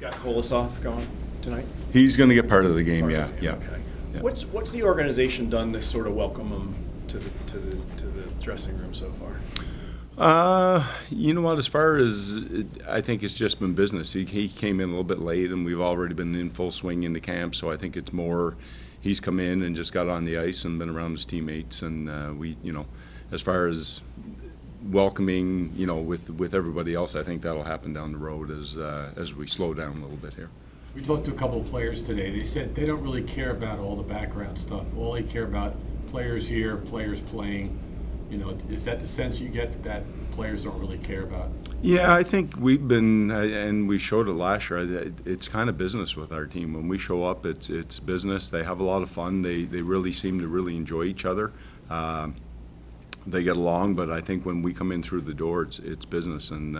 got Kolosov going tonight? He's going to get part of the game, yeah. Okay. Yeah. What's the organization done to sort of welcome him to the dressing room so far? You know what? As far as I think it's just been business. He came in a little bit late, and we've already been in full swing into camp. So I think it's more he's come in and just got on the ice and been around his teammates. And we, as far as welcoming, with everybody else, I think that'll happen down the road as we slow down a little bit here. We talked to a couple of players today. They said they don't really care about all the background stuff. All they care about players here, players playing. Is that the sense you get that players don't really care about? Yeah, I think we've been, and we showed it last year. It's kind of business with our team. When we show up, it's business. They have a lot of fun. They really seem to really enjoy each other. They get along, but I think when we come in through the door, it's business, and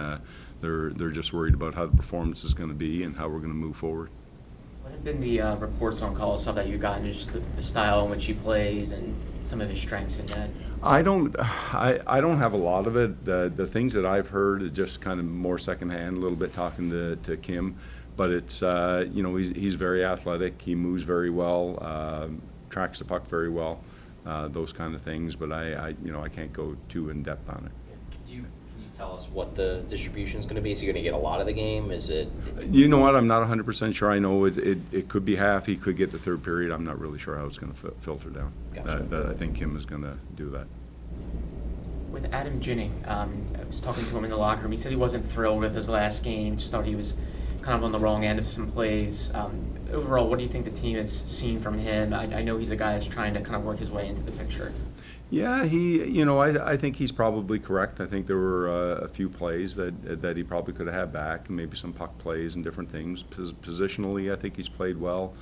they're just worried about how the performance is going to be and how we're going to move forward. What have been the reports on Kolosov that you've gotten, just the style in which he plays and some of his strengths in that? I don't have a lot of it. The things that I've heard are just kind of more secondhand, a little bit talking to Kim, but it's he's very athletic. He moves very well, tracks the puck very well, those kind of things. But I can't go too in depth on it. Can you tell us what the distribution is going to be? Is he going to get a lot of the game? Is it? You know what? I'm not 100% sure. I know it could be half. He could get the third period. I'm not really sure how it's going to filter down. Gotcha. I think Kim is going to do that. With Adam Ginning, I was talking to him in the locker room. He said he wasn't thrilled with his last game. Just thought he was kind of on the wrong end of some plays. Overall, what do you think the team has seen from him? I know he's a guy that's trying to kind of work his way into the picture. Yeah, I think he's probably correct. I think there were a few plays that he probably could have had back, and maybe some puck plays and different things. Positionally, I think he's played well.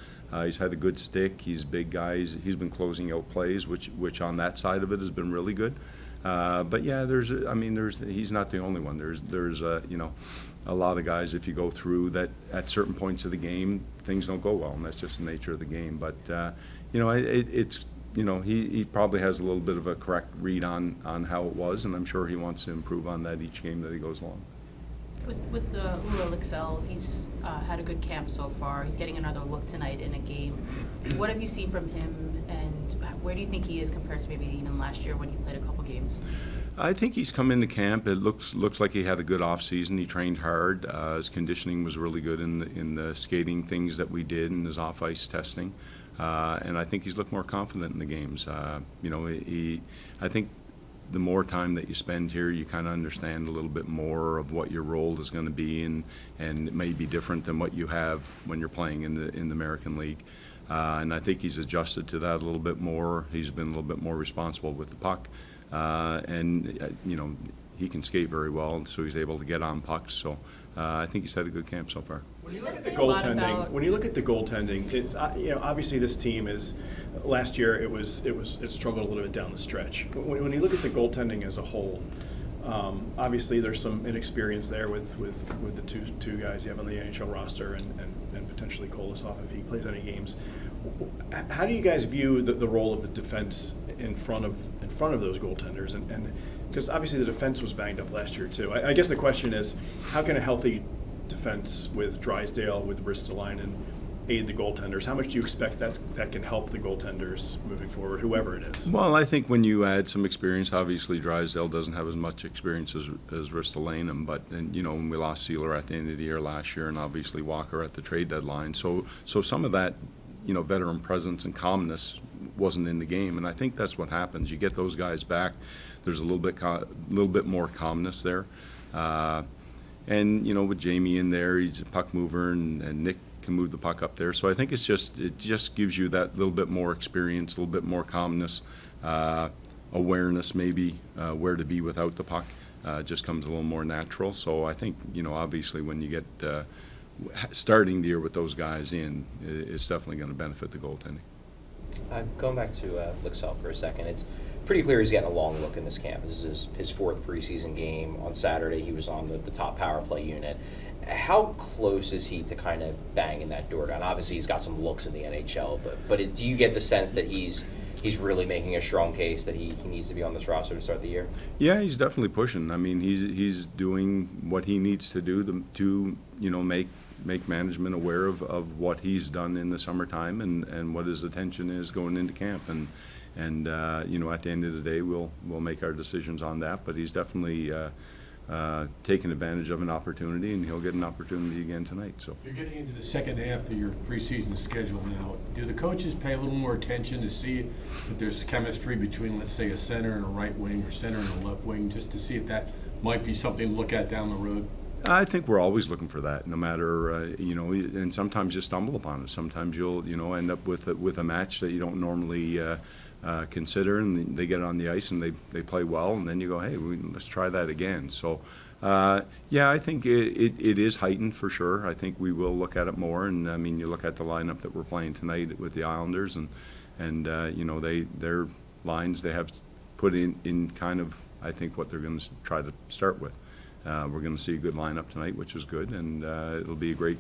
He's had a good stick. He's big guy. He's been closing out plays, which on that side of it has been really good. But yeah, he's not the only one. There's a lot of guys, if you go through that at certain points of the game, things don't go well, and that's just the nature of the game. But he probably has a little bit of a correct read on how it was, and I'm sure he wants to improve on that each game that he goes along. With the Uro Lixell, he's had a good camp so far. He's getting another look tonight in a game. What have you seen from him, and where do you think he is compared to maybe even last year when he played a couple games? I think he's come into camp. It looks like he had a good off season. He trained hard. His conditioning was really good in the skating things that we did and his off ice testing. And I think he's looked more confident in the games. I think the more time that you spend here, you kind of understand a little bit more of what your role is going to be, and it may be different than what you have when you're playing in the American League. And I think he's adjusted to that a little bit more. He's been a little bit more responsible with the puck, and he can skate very well, so he's able to get on pucks. So I think he's had a good camp so far. When you look at the goaltending, it's obviously this team is. Last year it struggled a little bit down the stretch. When you look at the goaltending as a whole, obviously there's some inexperience there with the two guys you have on the NHL roster and potentially Kolosov if he plays any games. How do you guys view the role of the defense in front of those goaltenders? And because obviously the defense was banged up last year too. I guess the question is, how can a healthy defense with Drysdale, with Ristolainen, aid the goaltenders? How much do you expect that can help the goaltenders moving forward, whoever it is? Well, I think when you add some experience, obviously Drysdale doesn't have as much experience as Ristolainen, but when we lost Sealer at the end of the year last year, and obviously Walker at the trade deadline, so some of that veteran presence and calmness wasn't in the game, and I think that's what happens. You get those guys back, there's a little bit more calmness there, and with Jamie in there, he's a puck mover, and Nick can move the puck up there. So I think it just gives you that little bit more experience, a little bit more calmness, awareness maybe where to be without the puck. Just comes a little more natural. So I think obviously when you get starting the year with those guys in, it's definitely going to benefit the goaltending. Going back to Lixell for a second, it's pretty clear he's getting a long look in this camp. This is his fourth preseason game. On Saturday, he was on the top power play unit. How close is he to kind of banging that door down? Obviously, he's got some looks in the NHL, but do you get the sense that he's really making a strong case that he needs to be on this roster to start the year? Yeah, he's definitely pushing. I mean, he's doing what he needs to do to make make management aware of what he's done in the summertime and what his attention is going into camp. And you know, at the end of the day, we'll make our decisions on that. But he's definitely taking advantage of an opportunity, and he'll get an opportunity again tonight. So You're getting into the second half of your preseason schedule now. Do the coaches pay a little more attention to see if there's chemistry between, let's say, a center and a right wing or center and a left wing, just to see if that might be something to look at down the road? I think we're always looking for that, no matter you know. And sometimes you stumble upon it. Sometimes you'll end up with a match that you don't normally consider, and they get on the ice and they play well, and then you go, hey, let's try that again. So yeah, I think it is heightened for sure. I think we will look at it more, and I mean, you look at the lineup that we're playing tonight with the Islanders, and you know, their lines they have put in kind of, I think, what they're going to try to start with. We're going to see a good lineup tonight, which is good, and it'll be a great,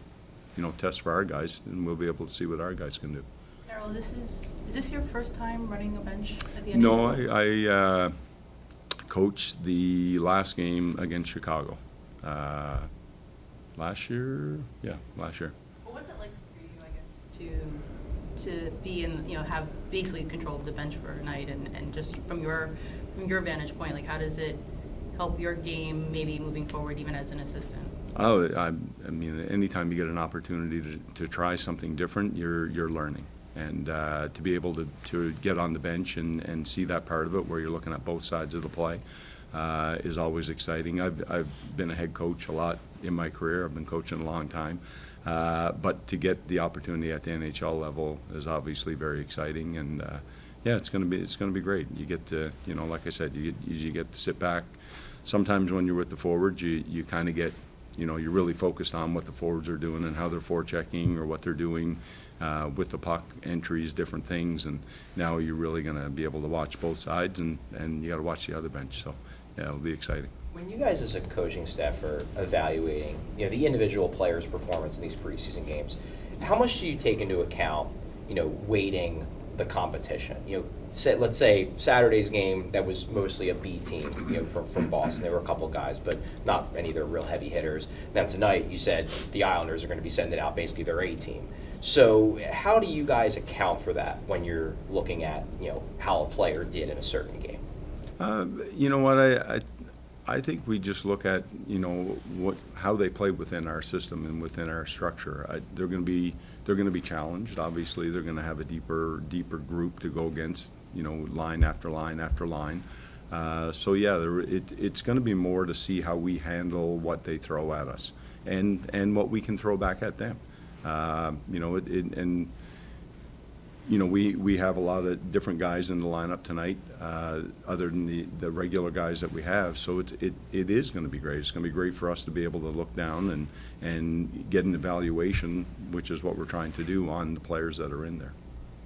you know, test for our guys, and we'll be able to see what our guys can do. Darryl, is this your first time running a bench at the NHL? No, I coached the last game against Chicago. Last year? Yeah, last year. What was it like for you, I guess, to be in, you know, have basically control of the bench for a night, and just from your vantage point, like, how does it help your game maybe moving forward, even as an assistant? Oh, I mean, anytime you get an opportunity to try something different, you're learning. And to be able to get on the bench and see that part of it where you're looking at both sides of the play is always exciting. I've been a head coach a lot in my career. I've been coaching a long time. But to get the opportunity at the NHL level is obviously very exciting. And yeah, it's going to be great. You get to, you know, like I said, you get to sit back. Sometimes when you're with the forwards, you kind of get, you know, you're really focused on what the forwards are doing and how they're forechecking or what they're doing with the puck entries, different things. And now you're really going to be able to watch both sides, and you got to watch the other bench. So yeah, it'll be exciting. When you guys as a coaching staff are evaluating, you know, the individual player's performance in these preseason games, how much do you take into account, you know, weighting the competition? You know, let's say Saturday's game, that was mostly a B team, you know, from Boston. There were a couple of guys, but not any of their real heavy hitters. Then tonight, you said the Islanders are going to be sending out basically their A team. So how do you guys account for that when you're looking at, you know, how a player did in a certain game? You know what, I think we just look at, you know, how they play within our system and within our structure. They're going to be challenged. Obviously, they're going to have a deeper group to go against, you know, line after line after line. So yeah, it's going to be more to see how we handle what they throw at us and what we can throw back at them. You know, and you know, we have a lot of different guys in the lineup tonight, other than the regular guys that we have. So it is going to be great. It's going to be great for us to be able to look down and get an evaluation, which is what we're trying to do on the players that are in there.